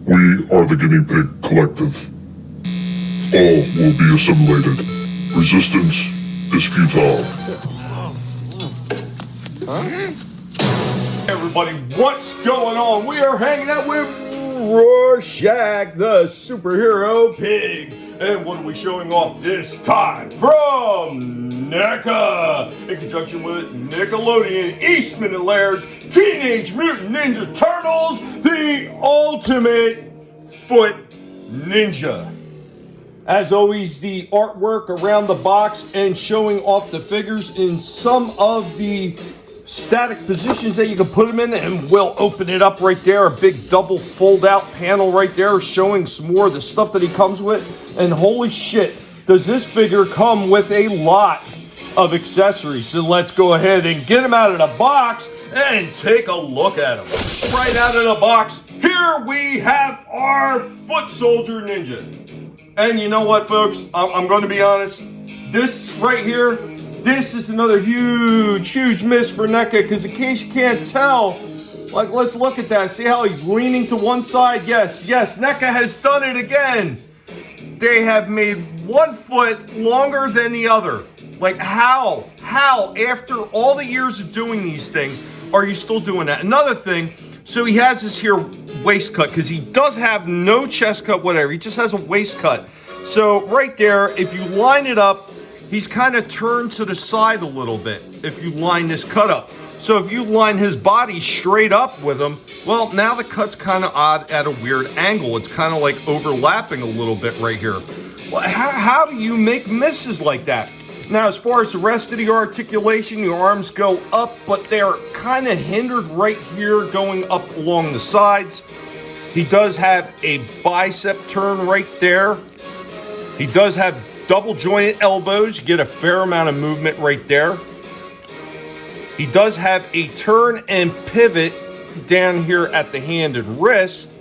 We are the Guinea Pig Collective. All will be assimilated. Resistance is futile. Hey everybody, what's going on? We are hanging out with Rorschach, the superhero pig. And what are we showing off this time? From Neca, in conjunction with Nickelodeon, Eastman and Laird's Teenage Mutant Ninja Turtles, the ultimate foot ninja. As always, the artwork around the box and showing off the figures in some of the static positions that you can put them in, and we'll open it up right there. A big double fold out panel right there showing some more of the stuff that he comes with. And holy shit, does this figure come with a lot of accessories. So let's go ahead and get him out of the box and take a look at him. Right out of the box, here we have our foot soldier ninja. And you know what, folks, I'm going to be honest, this right here, this is another huge miss for Neca, because in case you can't tell, like, let's look at that. See how he's leaning to one side? Yes, Neca has done it again. They have made one foot longer than the other. Like, how, after all the years of doing these things, are you still doing that? Another thing, so he has this here waist cut, because he does have no chest cut, whatever. He just has a waist cut. So right there, if you line it up, he's kind of turned to the side a little bit if you line this cut up. So if you line his body straight up with him, well, now the cut's kind of odd at a weird angle. It's kind of like overlapping a little bit right here. Well, how do you make misses like that? Now, as far as the rest of the articulation, your arms go up, but they're kind of hindered right here going up along the sides. He does have a bicep turn right there. He does have double jointed elbows. You get a fair amount of movement right there. He does have a turn and pivot down here at the hand and wrist.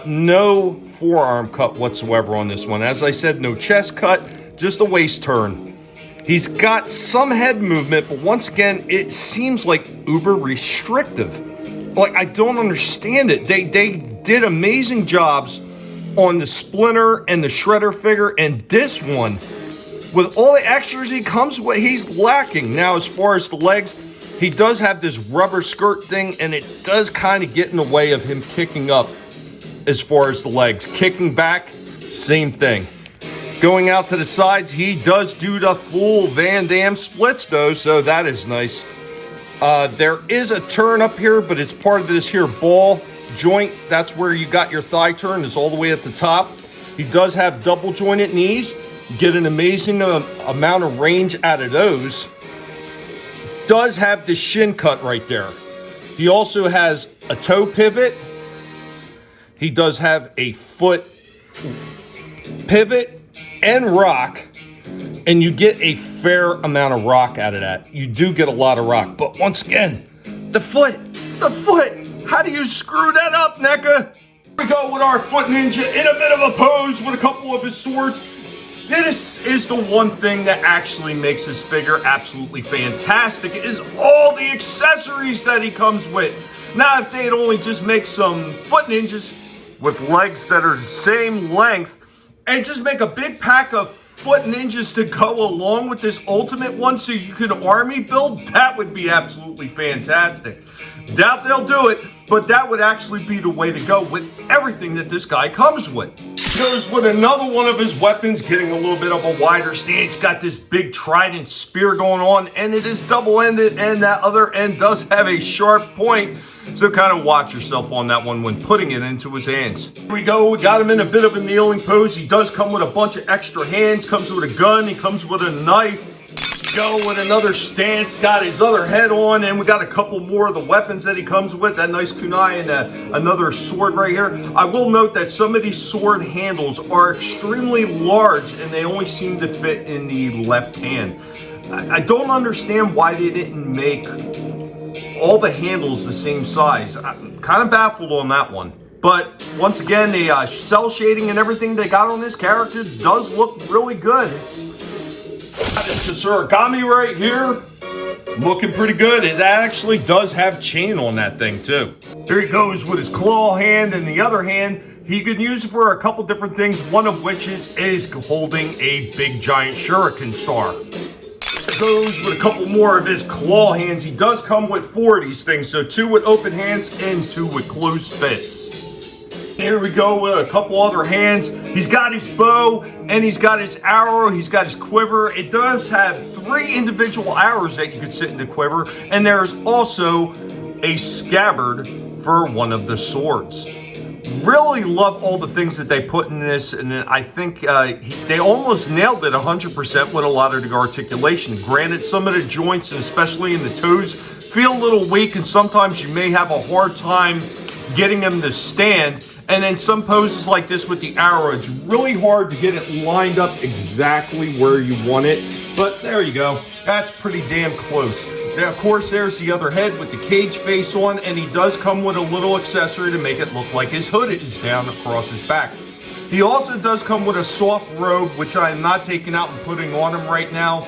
No forearm cut whatsoever on this one. As I said, no chest cut, just a waist turn. He's got some head movement, but once again, it seems like uber restrictive. Like, I don't understand it. They did amazing jobs on the Splinter and the Shredder figure, and this one, with all the extras he comes with, he's lacking. Now, as far as the legs, he does have this rubber skirt thing, and it does kind of get in the way of him kicking up as far as the legs. Kicking back, same thing. Going out to the sides, he does do the full Van Damme splits though, so that is nice. There is a turn up here, but it's part of this here ball joint. That's where you got your thigh turn, is all the way at the top. He does have double jointed knees. You get an amazing amount of range out of those. Does have the shin cut right there. He also has a toe pivot. He does have a foot pivot and rock, and you get a fair amount of rock out of that. You do get a lot of rock, but once again, the foot, how do you screw that up, Neca? We go with our foot ninja in a bit of a pose with a couple of his swords. This is the one thing that actually makes this figure absolutely fantastic, is all the accessories that he comes with. Now, if they'd only just make some foot ninjas with legs that are the same length, and just make a big pack of foot ninjas to go along with this ultimate one so you could army build, that would be absolutely fantastic. Doubt they'll do it, but that would actually be the way to go with everything that this guy comes with. Goes with another one of his weapons, getting a little bit of a wider stance. Got this big Trident Spear going on, and it is double-ended, and that other end does have a sharp point. So kind of watch yourself on that one when putting it into his hands. Here we go. We got him in a bit of a kneeling pose. He does come with a bunch of extra hands. Comes with a gun. He comes with a knife. Go with another stance. Got his other head on. And we got a couple more of the weapons that he comes with. That nice kunai and another sword right here. I will note that some of these sword handles are extremely large, and they only seem to fit in the left hand. I don't understand why they didn't make all the handles the same size. I'm kind of baffled on that one. But once again, the cell shading and everything they got on this character does look really good. Got this Surigami right here, looking pretty good. It actually does have chain on that thing too. There he goes with his claw hand, and the other hand He can use it for a couple different things, one of which is holding a big giant shuriken star. Goes with a couple more of his claw hands. He does come with 4 of these things, so 2 with open hands and 2 with closed fists. Here we go with a couple other hands. He's got his bow and he's got his arrow, he's got his quiver. It does have 3 individual arrows that you can sit in the quiver, and there's also a scabbard for one of the swords. Really love all the things that they put in this, and I think they almost nailed it 100% with a lot of the articulation. Granted, some of the joints, and especially in the toes, feel a little weak, and sometimes you may have a hard time getting them to stand. And then some poses like this with the arrow, it's really hard to get it lined up exactly where you want it. But there you go. That's pretty damn close. Now, of course, there's the other head with the cage face on, and he does come with a little accessory to make it look like his hood is down across his back. He also does come with a soft robe, which I am not taking out and putting on him right now.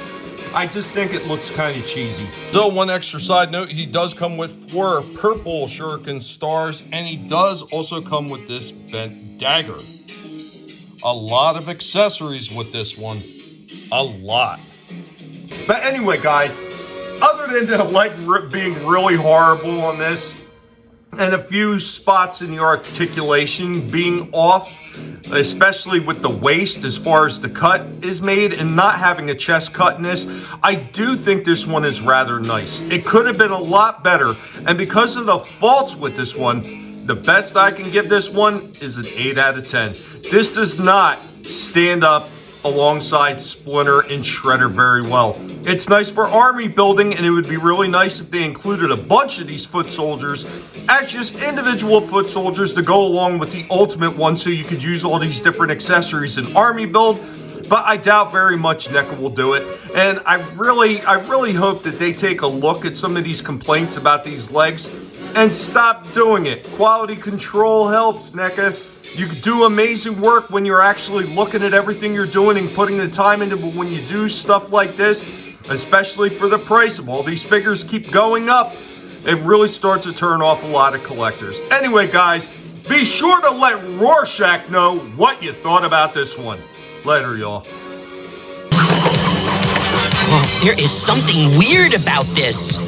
I just think it looks kind of cheesy. So one extra side note, he does come with 4 purple shuriken stars, and he does also come with this bent dagger. A lot of accessories with this one. A lot. But anyway, guys, other than the leg being really horrible on this, and a few spots in the articulation being off, especially with the waist as far as the cut is made, and not having a chest cut in this, I do think this one is rather nice. It could have been a lot better, and because of the faults with this one, the best I can give this one is an 8 out of 10. This does not stand up alongside Splinter and Shredder very well. It's nice for army building, and it would be really nice if they included a bunch of these foot soldiers as just individual foot soldiers to go along with the ultimate one, so you could use all these different accessories in army build. But I doubt very much Neca will do it, and I really hope that they take a look at some of these complaints about these legs and stop doing it. Quality control helps, Neca. You do amazing work when you're actually looking at everything you're doing and putting the time into, but when you do stuff like this, especially for the price of all these figures keep going up, it really starts to turn off a lot of collectors. Anyway, guys, be sure to let Rorschach know what you thought about this one. Later, y'all. There is something weird about this.